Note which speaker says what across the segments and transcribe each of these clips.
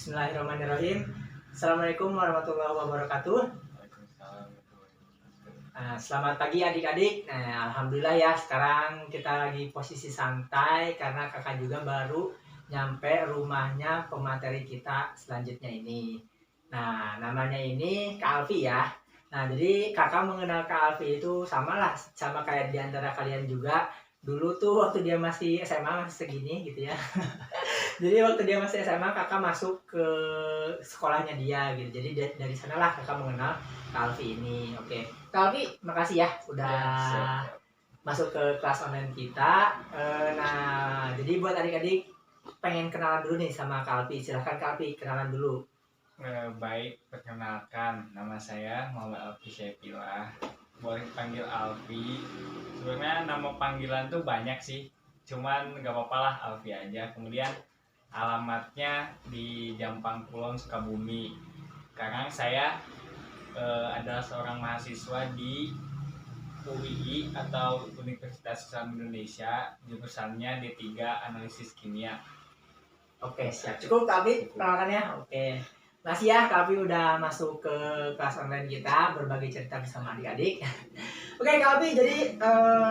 Speaker 1: Bismillahirrahmanirrahim. Assalamualaikum warahmatullahi wabarakatuh. Selamat pagi adik-adik. Alhamdulillah ya, sekarang kita lagi posisi santai karena kakak juga baru nyampe rumahnya pemateri kita selanjutnya ini. Nah, namanya ini Kak Alfi ya. Nah, jadi kakak mengenal Kak Alfi itu sama kayak diantara kalian juga. Dulu tuh waktu dia masih SMA masih segini gitu ya. Jadi waktu dia masih SMA kakak masuk ke sekolahnya dia gitu. Jadi dari sanalah kakak mengenal Kak Alfi ini. Oke, Kak Alfi makasih ya udah masuk ke kelas online kita. Nah, jadi buat adik-adik pengen kenalan dulu nih sama Kak Alfi. Silahkan Kak Alfi kenalan dulu.
Speaker 2: Baik, perkenalkan, nama saya Muhammad Alfi Syaifillah. Boleh panggil Alfi. Sebenarnya nama panggilan tuh banyak sih, cuman gak apa-apa lah Alfi aja. Kemudian alamatnya di Jampang Kulon, Sukabumi. Sekarang saya adalah seorang mahasiswa di UII atau Universitas Islam Indonesia, jurusannya D3 Analisis Kimia.
Speaker 1: Oke, siap. Cukup Kak Alfi perkenalkannya. Oke. Masih ya, Kak Alfi udah masuk ke kelas online kita, berbagi cerita bersama adik-adik. Oke Kak Alfi, jadi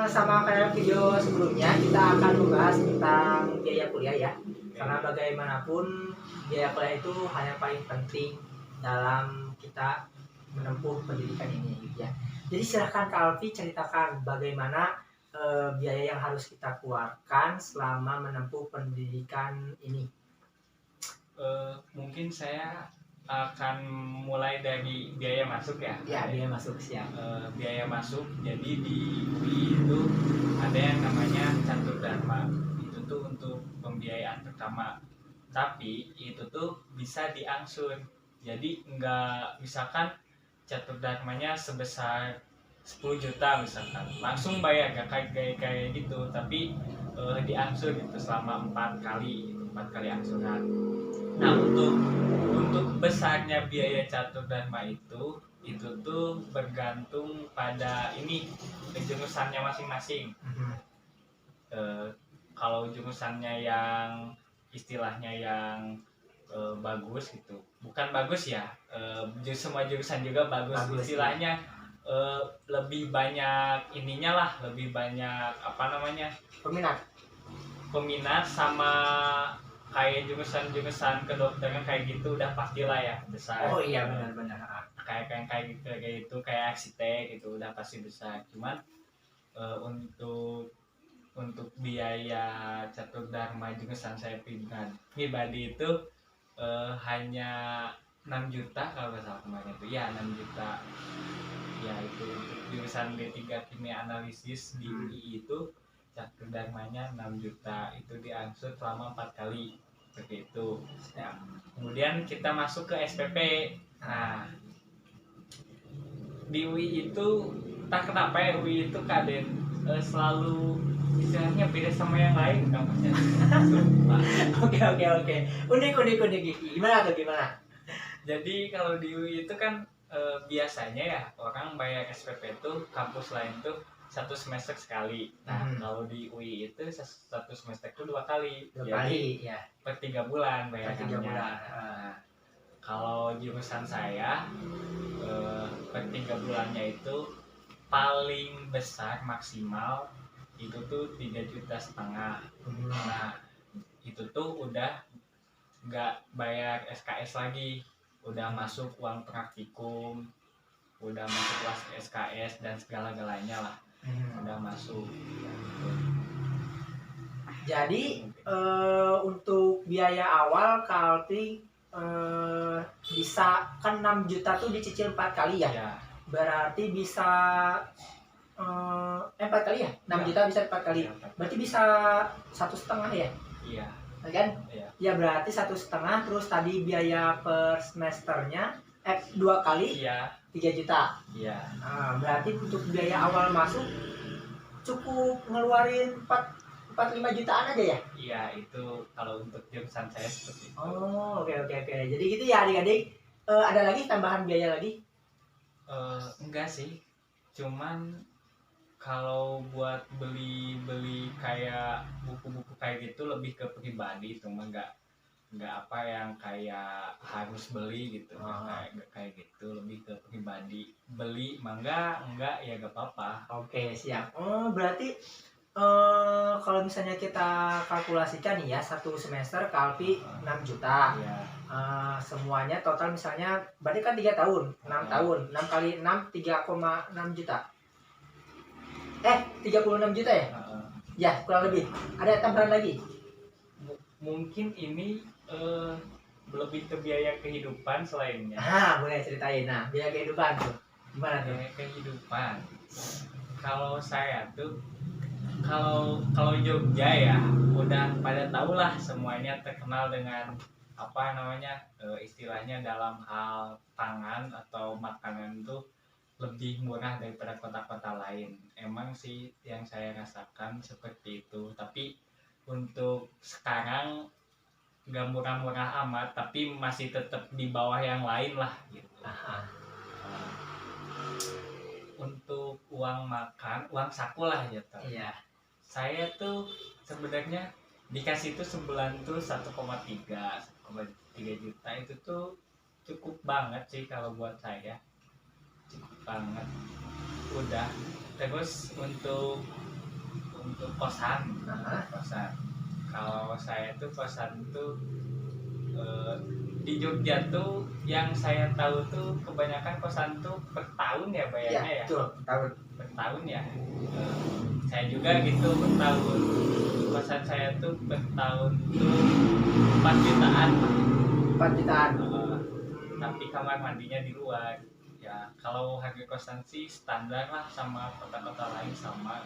Speaker 1: sama kayak video sebelumnya, kita akan membahas tentang biaya kuliah ya. Karena bagaimanapun, biaya kuliah itu hal yang paling penting dalam kita menempuh pendidikan ini gitu ya. Jadi silahkan Kak Alfi ceritakan bagaimana biaya yang harus kita keluarkan selama menempuh pendidikan ini.
Speaker 2: Mungkin saya akan mulai dari biaya masuk ya.
Speaker 1: Ya, biaya masuk siap.
Speaker 2: Biaya masuk, jadi di UI itu ada yang namanya catur dharma. Itu tuh untuk pembiayaan pertama. Tapi itu tuh bisa diangsur. Jadi nggak, misalkan catur dharmanya sebesar 10 juta misalkan, langsung bayar gak kayak gitu, tapi diangsur gitu selama 4 kali angsuran. Nah, untuk besarnya biaya catur dharma itu tuh bergantung pada ini jurusannya masing-masing. Kalau jurusannya yang istilahnya yang bagus gitu, bukan bagus ya, semua jurusan juga bagus istilahnya, lebih banyak ininya lah, lebih banyak apa namanya, peminat sama kayak jurusan kedokteran kayak gitu udah pastilah ya besar.
Speaker 1: Oh iya, benar-benar.
Speaker 2: Kayak gitu, kayak arsitek gitu udah pasti besar. Cuman untuk biaya catur dharma jurusan saya pribadi itu hanya 6 juta kalau nggak salah kemarin itu ya, 6 juta ya. Itu untuk jurusan D3 Kimia Analisis di UI itu catur dharmanya 6 juta, itu diangsur selama 4 kali seperti itu ya. Kemudian kita masuk ke SPP. Nah, di UI itu tak kenapa ya, UI itu kadang selalu istilahnya beda sama yang lain kampusnya.
Speaker 1: Oke. Unik. Gimana? Jadi
Speaker 2: kalau di UI itu kan biasanya ya orang bayar SPP itu kampus lain tuh 1 semester sekali. Nah, kalau di UI itu 1 semester itu 2 kali.
Speaker 1: Jadi ya.
Speaker 2: Per 3 bulan bayarnya. Nah, kalau jurusan saya per 3 bulannya itu paling besar maksimal itu tuh 3,5 juta. Nah, itu tuh udah nggak bayar SKS lagi, udah masuk uang praktikum, udah masuk kelas SKS dan segala-galanya lah. Udah masuk.
Speaker 1: Jadi untuk biaya awal Kak Alfi bisa kan 6 juta tuh dicicil 4 kali ya? Ya. Berarti bisa 4 kali ya? 6 juta bisa 4 kali. Berarti bisa 1,5 ya?
Speaker 2: Iya.
Speaker 1: Kan? Iya. Ya berarti 1,5, terus tadi biaya per semesternya 2 kali. Iya. 3 juta.
Speaker 2: Iya.
Speaker 1: Nah, berarti untuk biaya awal masuk cukup ngeluarin 45 jutaan aja ya?
Speaker 2: Iya, itu kalau untuk jurusan saya seperti itu.
Speaker 1: Oh, oke. Jadi gitu ya adik-adik. Ada lagi tambahan biaya lagi?
Speaker 2: Enggak sih. Cuman kalau buat beli kayak buku-buku kayak gitu lebih ke pribadi, cuma nggak nggak apa yang kayak harus beli gitu. Nggak kayak gitu, lebih ke pribadi. Beli mangga enggak ya gak apa-apa.
Speaker 1: Oke, siap. Berarti kalau misalnya kita kalkulasikan nih ya, satu semester Kalpi 6 juta.
Speaker 2: Ya.
Speaker 1: Semuanya total misalnya berarti kan 3 tahun, 6 tahun. 6 kali 6 3,6 juta. 36 juta ya? Ya, kurang lebih. Ada tambahan lagi?
Speaker 2: Mungkin ini lebih ke biaya kehidupan selainnya.
Speaker 1: Boleh ceritain. Nah, biaya kehidupan tuh. Gimana tuh?
Speaker 2: Biaya kehidupan. Kalau saya tuh kalau Jogja ya udah pada tahu lah, semuanya terkenal dengan apa namanya istilahnya dalam hal pangan atau makanan tuh lebih murah daripada kota-kota lain. Emang sih yang saya rasakan seperti itu, tapi untuk sekarang nggak murah-murah amat, tapi masih tetap di bawah yang lain lah gitu. Untuk uang makan, uang saku lah gitu.
Speaker 1: Iya.
Speaker 2: Saya tuh sebenarnya dikasih tuh sebulan tuh 1,3 juta, itu tuh cukup banget sih kalau buat saya, cukup banget. Udah. Terus untuk kosan, kalau saya tuh kosan tuh di Jogja tuh yang saya tahu tuh kebanyakan kosan tuh per tahun ya bayarnya ya.
Speaker 1: Betul,
Speaker 2: per tahun ya. Saya juga gitu per tahun. Kosan saya tuh per tahun tuh 4 jutaan.
Speaker 1: 4 jutaan.
Speaker 2: Tapi kamar mandinya di luar. Ya, kalau harga kosan sih standar lah sama kota-kota lain sama.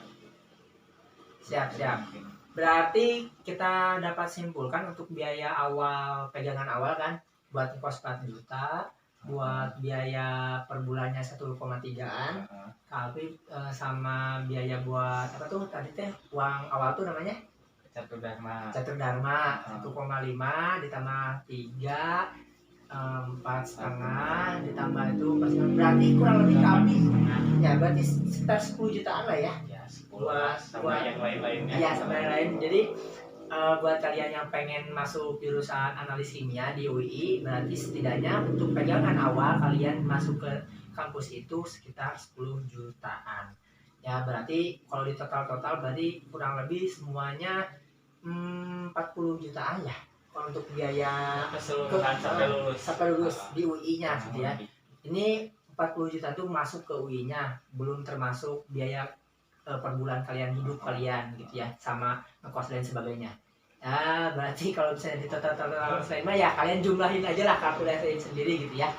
Speaker 1: Siap. Berarti kita dapat simpulkan untuk biaya awal, pegangan awal kan, buat kos 4 juta, buat biaya per bulannya 1,3-an, tapi sama biaya buat apa tuh tadi teh, uang awal tuh namanya? Catur Dharma 1,5 ditambah 3, 4,5 ditambah itu persen, berarti kurang lebih kami ya berarti sekitar 10 jutaan lah ya.
Speaker 2: Sama yang lain-lainnya.
Speaker 1: Iya, sama yang lain. Jadi buat kalian yang pengen masuk jurusan analis kimia di UI, berarti setidaknya untuk pegangan awal kalian masuk ke kampus itu sekitar 10 jutaan. Ya, berarti kalau di total berarti kurang lebih semuanya 40 jutaan ya. Kalau untuk biaya
Speaker 2: keseluruhan sampai lulus
Speaker 1: di UI-nya gitu ya. Ini 40 juta itu masuk ke UI-nya, belum termasuk biaya per bulan kalian hidup kalian gitu ya, sama ngekos dan sebagainya. Ya berarti kalau misalnya di total selama ya kalian jumlahin aja lah, kalkulasiin sendiri gitu ya.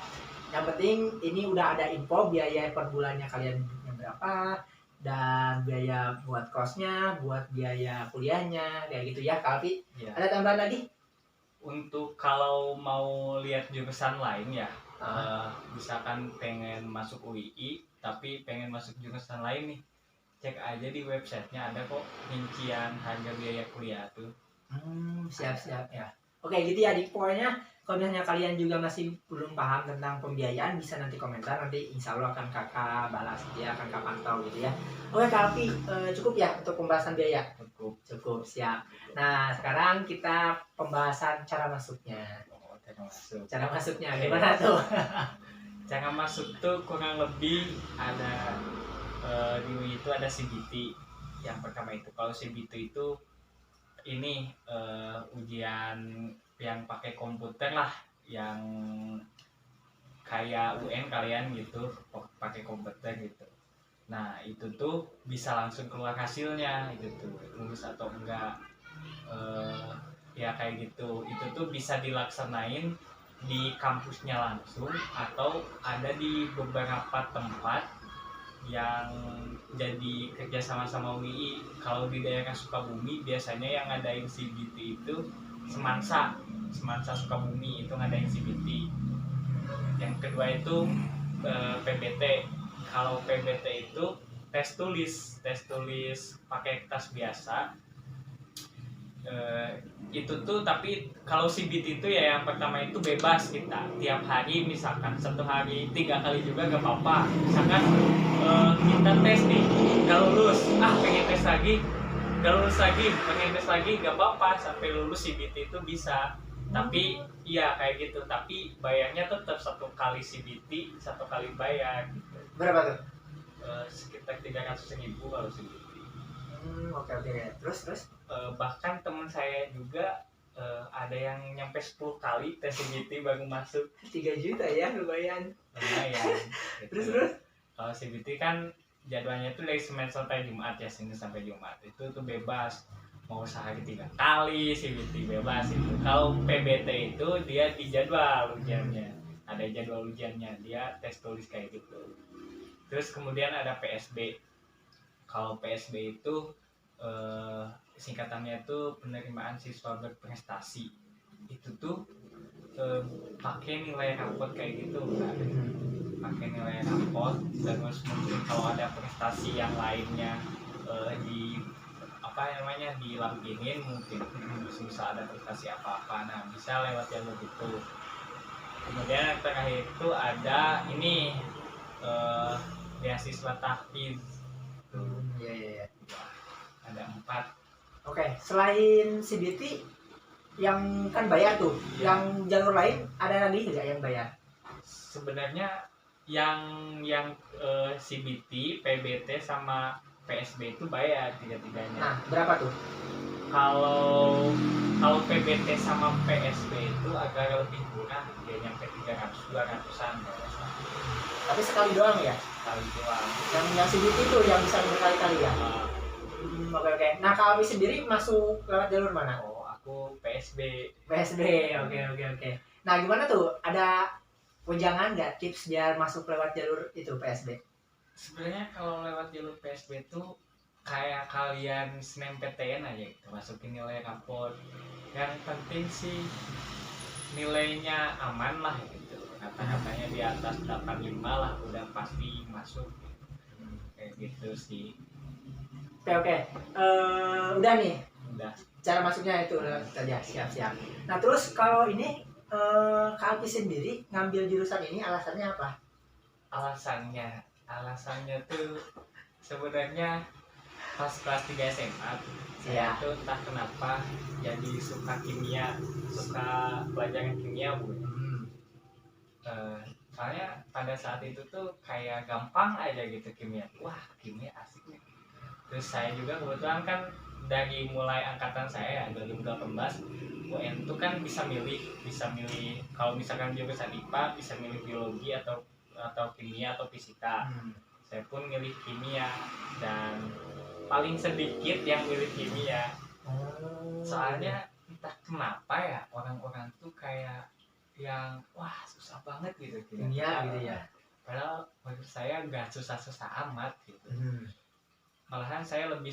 Speaker 1: Yang penting ini udah ada info biaya per bulannya kalian hidupnya berapa, dan biaya buat kosnya, buat biaya kuliahnya, kayak gitu ya Kalpi. Ya. Ada tambahan lagi?
Speaker 2: Untuk kalau mau lihat jurusan lain ya, misalkan pengen masuk UII tapi pengen masuk jurusan lain nih, cek aja di websitenya, ada kok rincian harga biaya kuliah tuh.
Speaker 1: Siap ya. Oke gitu ya, pokoknya kalau misalnya kalian juga masih belum paham tentang pembiayaan, bisa nanti komentar, nanti insya Allah akan kakak balas gitu ya, akan kakak pantau gitu ya. Oke Kalpi, cukup ya untuk pembahasan biaya? Cukup, siap. Nah sekarang kita pembahasan cara masuknya. Cara masuknya gimana tuh?
Speaker 2: Cara masuk tuh kurang lebih ada di UI itu ada CBT. Yang pertama itu, kalau CBT itu ini ujian yang pakai komputer lah, yang kayak UN kalian gitu, pakai komputer gitu. Nah itu tuh bisa langsung keluar hasilnya, itu tuh lulus atau enggak, ya kayak gitu. Itu tuh bisa dilaksanain di kampusnya langsung, atau ada di beberapa tempat yang jadi kerja sama UI. Kalau di daerah Sukabumi biasanya yang ngadain CBT itu Semansa Sukabumi itu ngadain CBT. Yang kedua itu PBT. Kalau PBT itu tes tulis pakai kertas biasa. Itu tuh, tapi kalau CBT itu ya yang pertama itu bebas, kita tiap hari misalkan 1 hari 3 kali juga gak apa-apa. Misalkan kita tes nih gak lulus, pengen tes lagi gak lulus lagi, pengen tes lagi gak apa-apa, sampai lulus CBT itu bisa. Tapi iya kayak gitu, tapi bayarnya tetap 1 kali CBT 1 kali bayar gitu.
Speaker 1: Berapa tuh?
Speaker 2: Sekitar 300.000 kalau CBT.
Speaker 1: Oke oke. Terus
Speaker 2: Bahkan teman saya juga ada yang nyampe 10 kali tes CBT baru masuk.
Speaker 1: 3 juta ya, lumayan.
Speaker 2: Lumayan gitu.
Speaker 1: Terus
Speaker 2: Kalau CBT kan jadwalnya tuh dari Senin sampai Jumat ya, Senin sampai Jumat itu tuh bebas, mau sehari 3 kali CBT bebas itu. Kalau PBT itu dia di jadwal ujiannya, ada jadwal ujiannya, dia tes tulis kayak gitu. Terus kemudian ada PSB. Kalau PSB itu singkatannya itu penerimaan siswa berprestasi. Itu tuh pakai nilai rapot kayak gitu kan, pakai nilai rapot. Terus mungkin kalau ada prestasi yang lainnya di apa namanya dilampingin, mungkin bisa ada prestasi apa-apa, nah bisa lewat jalur itu. Kemudian yang terakhir itu ada ini beasiswa tahfiz.
Speaker 1: Iya.
Speaker 2: Ada 4.
Speaker 1: Oke, selain CBT yang kan bayar tuh, yang jalur lain ada lagi nggak yang bayar?
Speaker 2: Sebenarnya yang CBT, PBT sama PSB itu bayar tiga-tiganya.
Speaker 1: Nah, berapa tuh?
Speaker 2: Kalau PBT sama PSB itu agak lebih murah, dia nyampe 300-200an.
Speaker 1: Tapi sekali doang ya?
Speaker 2: Sekali doang.
Speaker 1: Yang CBT itu yang bisa berkali-kali ya? Oke. Nah, kalau Abi sendiri masuk lewat jalur mana?
Speaker 2: Oh, aku PSB.
Speaker 1: PSB, oke. Nah, gimana tuh? Ada wejangan nggak tips biar masuk lewat jalur itu PSB?
Speaker 2: Sebenarnya kalau lewat jalur PSB itu kayak kalian SNMPTN aja gitu, masukin nilai raport. Yang penting sih nilainya aman lah gitu. Kata-katanya di atas 85 lah udah pasti masuk. Kayak gitu sih.
Speaker 1: Oke. Udah nih.
Speaker 2: Udah.
Speaker 1: Cara masuknya itu saja, siap. Nah, terus kalau ini Kak Alpi sendiri ngambil jurusan ini alasannya apa?
Speaker 2: Alasannya tuh sebenarnya pas kelas 3 SMA saya tuh entah kenapa jadi suka kimia, suka pelajaran kimia Bu. Soalnya pada saat itu tuh kayak gampang aja gitu kimia. Wah, kimia asik nih. Terus saya juga kebetulan kan dari mulai angkatan saya 2018 UN itu kan bisa milih kalau misalkan jurusan IPA bisa milih biologi atau kimia atau fisika. Saya pun milih kimia dan paling sedikit yang milih kimia. Soalnya entah kenapa ya orang-orang tuh kayak yang wah susah banget gitu
Speaker 1: kimia gitu ya.
Speaker 2: Padahal menurut saya nggak susah-susah amat gitu. Malahan saya lebih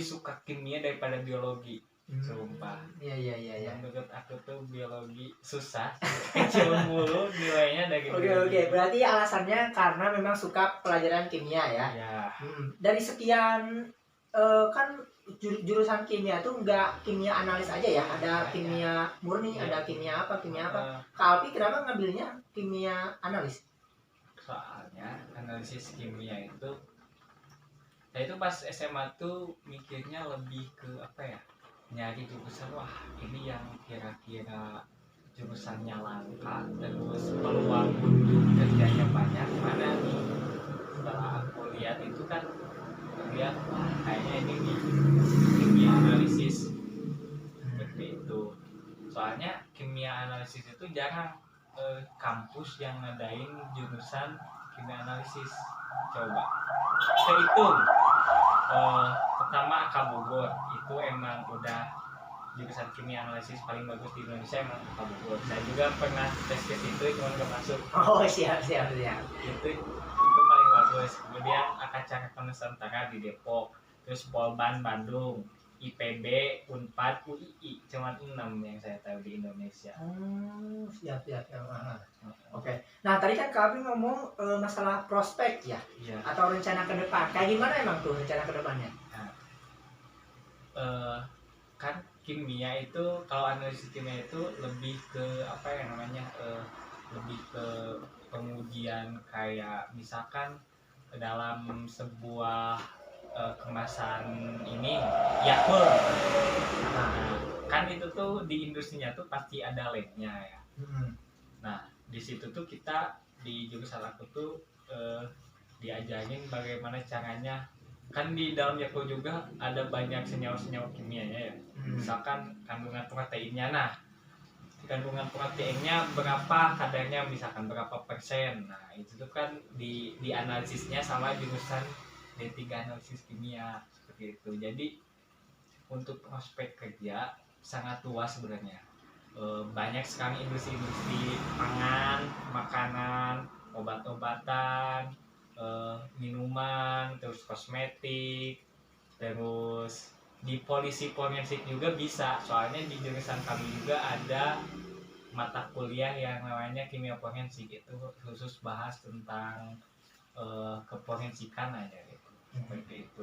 Speaker 2: suka kimia daripada biologi. Sumpah.
Speaker 1: Iya.
Speaker 2: Menurut aku tuh biologi susah, kecil mulu nilainya dari.
Speaker 1: Oke. Berarti alasannya karena memang suka pelajaran kimia ya.
Speaker 2: Ya.
Speaker 1: Dari sekian kan jurusan kimia tuh nggak kimia analis aja ya, ada kimia murni, ada kimia apa. Kak Alpi kenapa ngambilnya kimia analis?
Speaker 2: Soalnya analisis kimia itu, saya itu pas SMA tuh mikirnya lebih ke apa ya? Nyari jurusan, wah ini yang kira-kira jurusannya langka terus peluang untuk kerjanya banyak mana nih. Setelah aku lihat itu kan lihat wah kayaknya ini nih kimia analisis seperti itu. Soalnya kimia analisis itu jarang kampus yang ngadain jurusan kimia analisis. Coba terhitung pertama AK Bogor itu emang udah jurusan kimia analisis paling bagus di Indonesia, emang AK Bogor. Saya juga pernah tes ke situ cuma nggak masuk.
Speaker 1: Oh siap.
Speaker 2: Itu paling bagus. Kemudian AK Cakra Nusantara di Depok, terus Polban Bandung, IPB, Unpad, UII cuma 6 yang saya tahu di Indonesia.
Speaker 1: Siap. Oke. Nah tadi kan kami ngomong masalah prospek ya, atau rencana ke depan. Kayak gimana emang tuh rencana ke depannya?
Speaker 2: Kan kimia itu, kalau analisis kimia itu lebih ke apa yang namanya lebih ke pengujian kayak misalkan dalam sebuah kemasan ini Yakult. Nah, kan itu tuh di industrinya tuh pasti ada labnya ya.
Speaker 1: Hmm.
Speaker 2: Nah di situ tuh kita di jurusan aku tuh diajarin bagaimana caranya, kan di dalam Yakult juga ada banyak senyawa-senyawa kimianya ya. Misalkan kandungan proteinnya, nah kandungan proteinnya berapa kadarnya, misalkan berapa persen. Nah itu tuh kan di analisisnya sama jurusan D3 analisis kimia seperti itu. Jadi untuk prospek kerja sangat luas sebenarnya. Banyak sekarang industri-industri pangan, makanan, obat-obatan, minuman, terus kosmetik, terus di polisi forensik juga bisa. Soalnya di jurusan kami juga ada mata kuliah yang namanya kimia forensik, itu khusus bahas tentang keforensikan aja gitu. Seperti itu.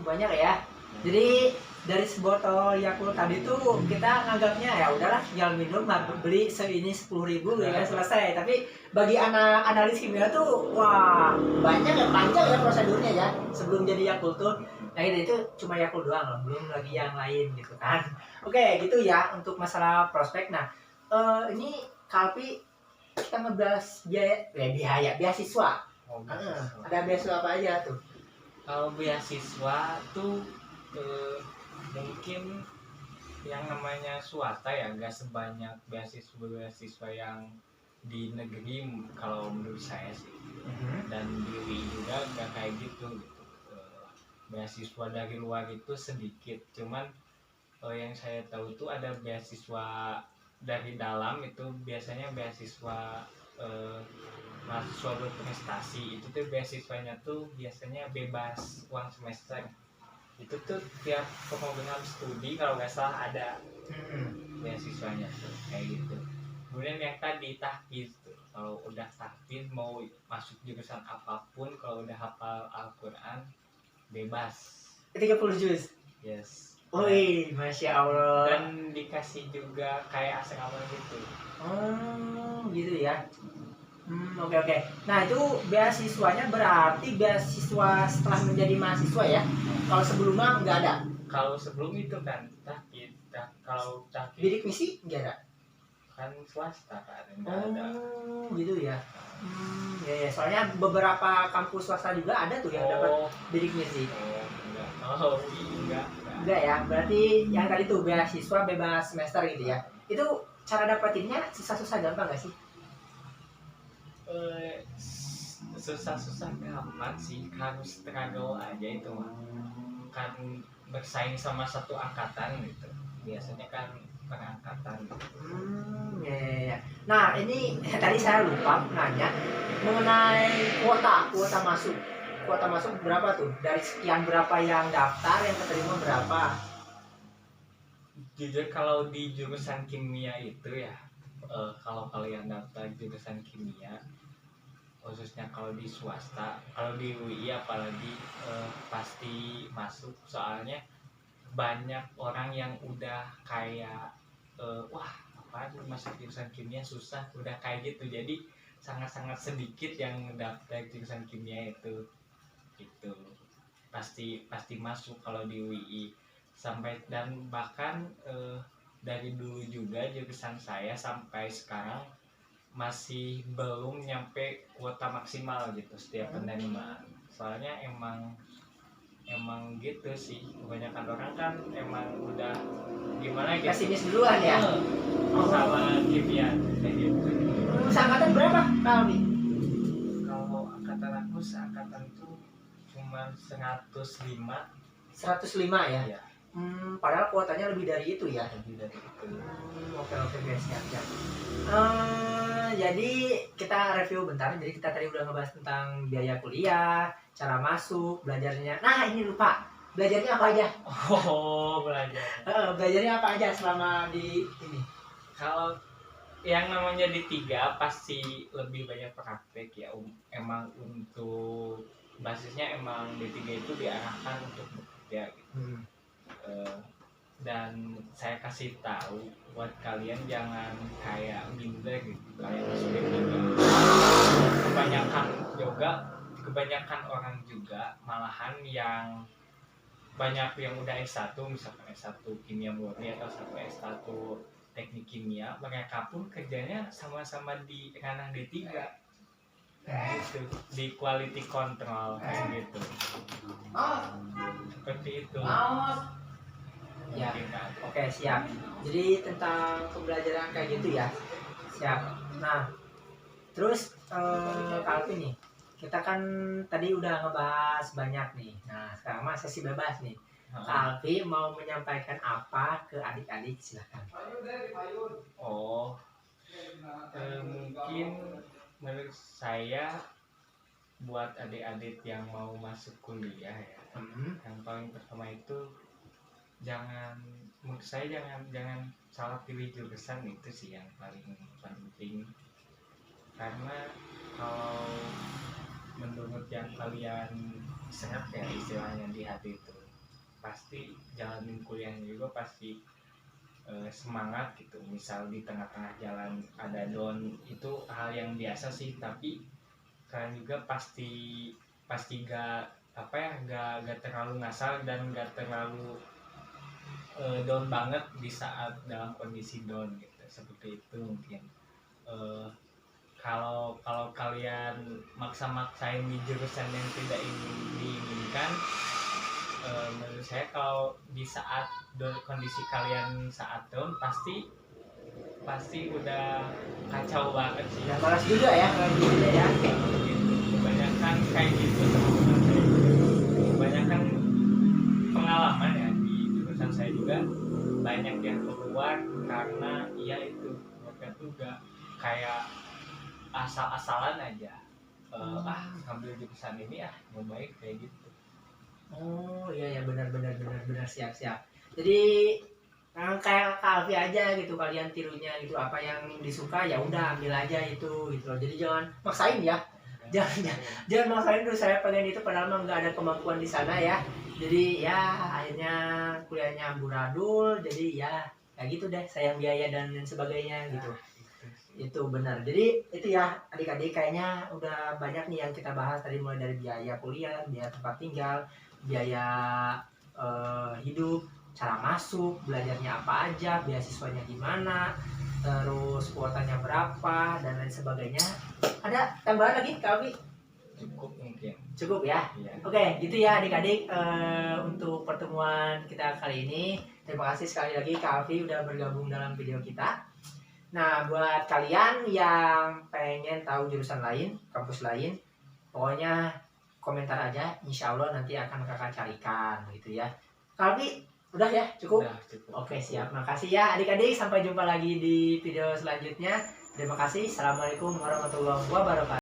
Speaker 1: Banyak ya. Jadi dari sebotol Yakult tadi tuh kita nganggapnya ya udahlah tinggal minum, beli ini 10.000 ya selesai. Tapi bagi anak analis kimia tuh wah banyak ya, panjang ya prosedurnya ya sebelum jadi Yakult tuh. Nah itu cuma Yakult doang loh, belum lagi yang lain gitu kan. Oke gitu ya untuk masalah prospek. Nah ini Kalpi kita ngebahas beasiswa. Ada beasiswa apa aja tuh?
Speaker 2: Kalau beasiswa tuh mungkin yang namanya swasta ya nggak sebanyak beasiswa yang di negeri kalau menurut saya sih. Dan di UI juga nggak kayak gitu. Beasiswa dari luar itu sedikit, cuman yang saya tahu tuh ada beasiswa dari dalam, itu biasanya beasiswa mahasiswa berprestasi. Itu tuh beasiswanya tuh biasanya bebas uang semester. Itu tuh tiap program studi kalau nggak salah ada beasiswanya tuh kayak gitu. Kemudian yang tadi tahfiz tuh, kalau udah tahfiz mau masuk jurusan apapun, kalau udah hafal Al-Quran bebas
Speaker 1: 30 juz.
Speaker 2: Yes.
Speaker 1: Wih, Masya Allah.
Speaker 2: Dan dikasih juga kayak asrama gitu.
Speaker 1: Gitu ya. Oke. Nah itu beasiswanya berarti beasiswa setelah menjadi mahasiswa ya. Kalau sebelumnya nggak ada.
Speaker 2: Kalau sebelum itu kan tahfiz. Kalau tahfiz
Speaker 1: Bidik misi nggak ada.
Speaker 2: kan swasta kan nggak ada.
Speaker 1: Gitu ya. Ya. Soalnya beberapa kampus swasta juga ada tuh yang dapat bidik misi. Enggak ya. Berarti yang tadi tuh beasiswa bebas semester gitu ya. Itu cara dapetinnya susah-susah gampang nggak sih?
Speaker 2: Susah-susah gampang sih, harus struggle aja itu mah. Kan bersaing sama satu angkatan gitu, biasanya kan perangkatan gitu.
Speaker 1: Ya. Nah ini tadi saya lupa nanya mengenai kuota masuk berapa tuh, dari sekian berapa yang daftar, yang keterima berapa?
Speaker 2: Jujur kalau di jurusan kimia itu ya, kalau kalian daftar jurusan kimia, khususnya kalau di swasta, kalau di UI apalagi pasti masuk. Soalnya banyak orang yang udah kayak wah apa masuk jurusan kimia susah, udah kayak gitu. Jadi sangat-sangat sedikit yang daftar jurusan kimia itu gitu. Pasti masuk kalau di UI. Sampai dan bahkan dari dulu juga jurusan saya sampai sekarang masih belum nyampe kuota maksimal gitu setiap penerimaan. Soalnya emang gitu sih, kebanyakan orang kan emang udah gimana gitu,
Speaker 1: pesimis duluan ya
Speaker 2: sama kimia kayak gitu.
Speaker 1: Seangkatan berapa kali?
Speaker 2: Kalau angkatan aku seangkatan tuh cuma 105
Speaker 1: ya?
Speaker 2: Ya.
Speaker 1: Padahal kuotanya lebih dari itu ya?
Speaker 2: Lebih dari itu.
Speaker 1: Oke guys, siap. Jadi kita review bentar. Jadi kita tadi udah ngebahas tentang biaya kuliah, cara masuk, belajarnya. Nah ini lupa, belajarnya apa aja? Belajarnya apa aja selama di ini?
Speaker 2: Kalau yang namanya di 3 pasti lebih banyak praktek ya. Emang untuk basisnya emang di 3 itu diarahkan untuk bekerja gitu. Dan saya kasih tahu buat kalian jangan kayak minder gitu, kayak masukin juga. Kebanyakan orang juga malahan yang banyak yang udah S1, misalkan S1 kimia murni atau S1 teknik kimia, mereka pun kerjanya sama-sama di ranah D3 gitu, di quality control kayak gitu, seperti itu.
Speaker 1: Ya,
Speaker 2: Mungkin kan.
Speaker 1: oke, siap. Jadi tentang pembelajaran kayak gitu ya, siap. Nah, terus Kak Alvin nih, kita kan tadi udah ngebahas banyak nih. Nah, sekarang mah sesi bebas nih. Kak Alvin mau menyampaikan apa ke adik-adik, silakan.
Speaker 2: Oh, mungkin menurut saya buat adik-adik yang mau masuk kuliah ya, yang paling pertama itu menurut saya jangan salah pilih jurusan, itu sih yang paling penting. Karena kalau menurut yang kalian sengat ya istilahnya di hati itu, pasti jalanin kuliahnya juga pasti semangat gitu. Misal di tengah-tengah jalan ada down, itu hal yang biasa sih, tapi kalian juga pasti gak gak terlalu ngasal dan gak terlalu down banget di saat dalam kondisi down gitu, seperti itu mungkin. Kalau kalian maksa-maksain di jurusan yang tidak diinginkan, menurut saya kalau di saat kondisi kalian saat down pasti udah kacau banget sih.
Speaker 1: Ya, malas juga ya kalau gitu ya.
Speaker 2: Kebanyakan kayak gitu, teman-teman saya kebanyakan pengalaman ya di jurusan saya juga, banyak yang keluar karena ya itu mereka tuh gak kayak asal-asalan aja, ngambil jurusan ini mau baik kayak gitu.
Speaker 1: Oh iya ya, benar siap. Jadi kayak Kak Alfi aja gitu, kalian tirunya gitu, apa yang disuka ya udah ambil aja itu gitu loh. Jadi jangan maksain ya. Jangan maksain dulu saya pengen itu padahal mah nggak ada kemampuan di sana ya. Jadi ya akhirnya kuliahnya amburadul, jadi ya kayak gitu deh, sayang biaya dan lain sebagainya gitu. Itu benar. Jadi itu ya adik-adik, kayaknya udah banyak nih yang kita bahas tadi, mulai dari biaya kuliah, biaya tempat tinggal, biaya hidup, cara masuk, belajarnya apa aja, beasiswanya gimana, terus kuotanya berapa dan lain sebagainya. Ada tambahan lagi Kak Alfi?
Speaker 2: Cukup mungkin.
Speaker 1: Cukup ya?
Speaker 2: Iya.
Speaker 1: Oke, gitu ya adik-adik, untuk pertemuan kita kali ini. Terima kasih sekali lagi Kak Alfi udah bergabung dalam video kita. Nah, buat kalian yang pengen tahu jurusan lain, kampus lain, pokoknya komentar aja, insya Allah nanti akan kakak carikan gitu ya. Kak Alfi, udah ya? Cukup?
Speaker 2: Udah, cukup.
Speaker 1: Oke, siap. Makasih ya adik-adik, sampai jumpa lagi di video selanjutnya. Terima kasih. Assalamualaikum warahmatullahi wabarakatuh.